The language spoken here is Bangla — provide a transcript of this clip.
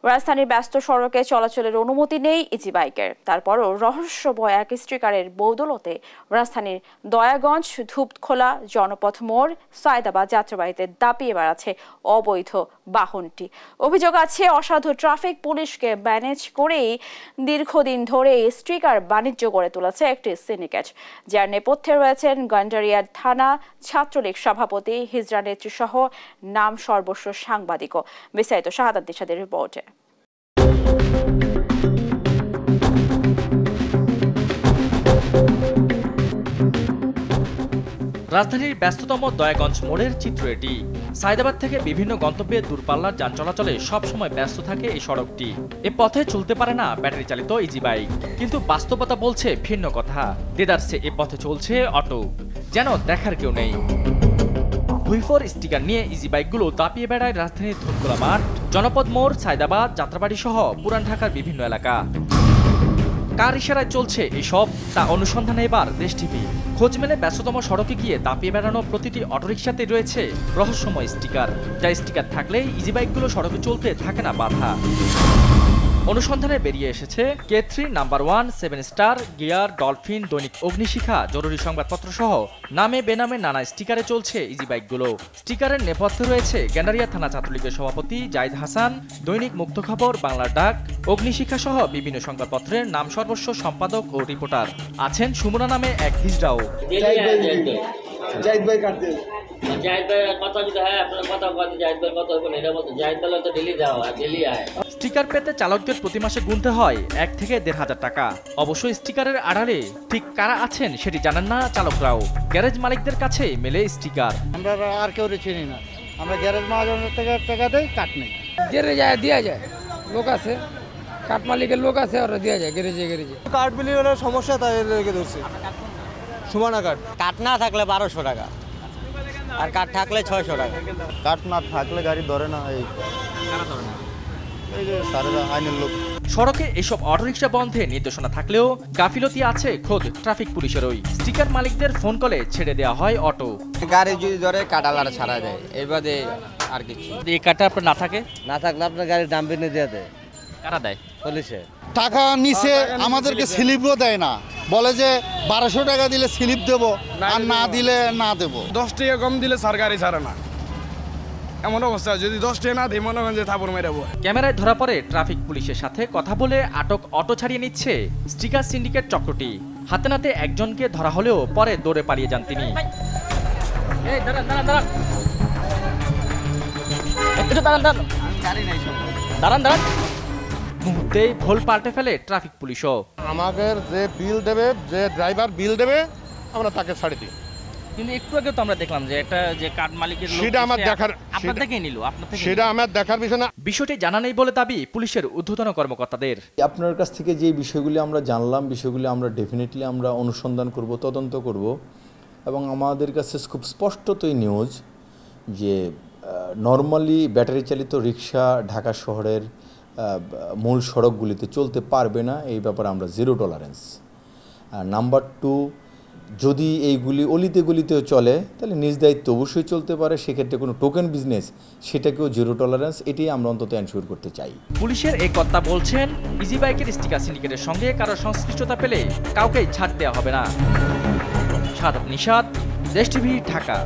রাজধানীর ব্যস্ত সড়কে চলাচলের অনুমতি নেই ইজি বাইকের। তারপরও রহস্যময় এক স্টিকারের বদৌলতে রাজধানীর দয়াগঞ্জ, ধূপখোলা, জনপথ মোড়, সায়দাবাদ যাত্রাবাড়িতে দাপিয়ে বেড়াচ্ছে অবৈধ বাহনটি। অভিযোগ আছে অসাধু ট্রাফিক পুলিশকে ম্যানেজ করেই দীর্ঘদিন ধরে স্টিকার বাণিজ্য গড়ে তুলেছে একটি সিন্ডিকেট, যার নেপথ্যে রয়েছেন গন্ডারিয়া থানা ছাত্রলীগ সভাপতি হিজরা নেত্রী সহ নাম সর্বস্ব সাংবাদিকও। বিস্তারিত শাহাদাত দিশাদের রিপোর্টে। রাজধানীর ব্যস্ততম দয়াগঞ্জ মোড়ের চিত্র এটি। সায়দাবাদ থেকে বিভিন্ন গন্তব্যে দূরপাল্লার যান চলাচলে সবসময় ব্যস্ত থাকে এই সড়কটি। এ পথে চলতে পারে না ব্যাটারি চালিত ইজি বাইক, কিন্তু বাস্তবতা বলছে ভিন্ন কথা। দেদারসে এ পথে চলছে অটো, যেন দেখার কেউ নেই। ভুইফোর স্টিকার নিয়ে ইজি বাইকগুলো দাপিয়ে বেড়ায় রাজধানীর ধূপখোলা মাঠ, জনপদ মোড়, সায়দাবাদ, যাত্রাবাড়ি সহ পুরান ঢাকার বিভিন্ন এলাকা। কার ইশারায় চলছে এসব তা অনুসন্ধানে এবার দেশ টিভি। খোঁজ মেলে ব্যস্ততম সড়কে গিয়ে দাপিয়ে বেড়ানো প্রতিটি অটোরিকশাতে রয়েছে রহস্যময় স্টিকার, যা স্টিকার থাকলেই ইজি বাইকগুলো সড়কে চলতে থাকে না বাধা। অনুসন্ধানে বেরিয়ে এসেছে K3 number 1, 7 star, gear, dolphin, দৈনিক অগ্নিশিখা, জরুরি সংবাদপত্র সহ নামে বেনামে নানা স্টিকারে চলছে ইজি বাইকগুলো। স্টিকারের নেপথ্যে রয়েছে গেন্ডারিয়া থানা ছাত্রলীগের সভাপতি জাহিদ হাসান, দৈনিক মুক্ত খবর, বাংলার ডাক, অগ্নিশিখা সহ বিভিন্ন সংবাদপত্রের নাম সর্বস্ব সম্পাদক ও রিপোর্টার। আছেন সুমনা নামে এক হিজড়াও। স্টিকার পেতে চালকদের প্রতি মাসে গুনতে হয় 1 থেকে 1,500 টাকা। অবশ্য স্টিকারের আড়ালে ঠিক কারা আছেন সেটি জানেন না চালকরাও। গ্যারেজ মালিকদের কাছে মেলে স্টিকার। আমরা আর কেউ চিনি না, আমরা গ্যারেজ মালিকের থেকে টাকা দেই, কাট নেই। গ্যারেজে দেওয়া যায়, লোক আছে, কাঠ মালিকের লোক আছে, ওরা দেওয়া যায় গ্যারেজে। কাঠ বিলি হলে সমস্যা, তাই রেখে ধরছি। সুমানা কাঠ, কাঠ না থাকলে 1200 টাকা, আর কাঠ থাকলে 600 টাকা। কাট না থাকলে গাড়ি ধরে না, এই যে সারেরা আইনের লোক। সড়কে এসব অটোরিকশা বন্ধে নির্দেশনা থাকলেও গাফিলতি আছে খোদ ট্রাফিক পুলিশেরই। স্টিকার মালিকদের ফোন কলে ছেড়ে দেওয়া হয় অটো। গাড়ি যদি ধরে কাটালার ছাড়া দেয়, এই বাদে আর কিছু। এই কাটা আপনার না থাকলে আপনার গাড়ির দাম বেঁধে দেওয়া দেয়। কারা দেয়? পুলিশে। টাকা নিচে আমাদেরকে স্লিপও দেয় না, বলে যে 1200 টাকা দিলে স্লিপ দেবো, আর না দিলে না দেবো। 10 টাকা কম দিলে স্যার গাড়ি ছাড়ে না, এমন অবস্থা। যদি 10 টাকা না দিই, মনে করেন যে থাপড় মেরাবো। ক্যামেরায় ধরা পড়ে ট্রাফিক পুলিশের সাথে কথা বলে আটক অটো ছাড়িয়ে নিচ্ছে স্টিকার সিন্ডিকেট চক্রটি। হাতে নাতে একজনকে ধরা হলেও পরে দৌড়ে পালিয়ে যান তিনি। মুহূর্তেই ভোল পাল্টে ফেলে ট্রাফিক পুলিশও। আমাদের যে বিল দেবে, যে ড্রাইভার বিল দেবে, আমরা তাকে ছাড়ে দিই। কিন্তু একটু আগে তো আমরা দেখলাম যে একটা যে কার্ড মালিকের লোক, সেটা আমার দেখার, আপনার থেকেই নিল, আপনার থেকে সেটা আমার দেখার বিষয় না। বিষয়টি জানা নেই বলে দাবি পুলিশের ঊর্ধ্বতন কর্মকর্তাদের। আপনার কাছ থেকে যে বিষয়গুলি আমরা জানলাম, বিষয়গুলি আমরা ডেফিনেটলি আমরা অনুসন্ধান করব, তদন্ত করব, এবং আমাদের কাছে খুব স্পষ্টতই নিউজ যে নর্মালি ব্যাটারি চালিত রিক্সা ঢাকা শহরের মূল সড়কগুলিতে চলতে পারবে না, এই ব্যাপারে আমরা 0 টলারেন্স। নাম্বার 2, যদি এইগুলি অলিতে গলিতেও চলে তাহলে নিজ দায়িত্ব অবশ্যই চলতে পারে, সেক্ষেত্রে কোনো টোকেন বিজনেস সেটাকেও 0 টলারেন্স, এটাই আমরা অন্তত এনশিওর করতে চাই। পুলিশের এই কর্তা বলছেন ইজি বাইকের স্টিকার সিন্ডিকেটের সঙ্গে কারো সংশ্লিষ্টতা পেলে কাউকেই ছাড় দেওয়া হবে না। শাহাদাত নিশাত, দেশ টিভি, ঢাকা।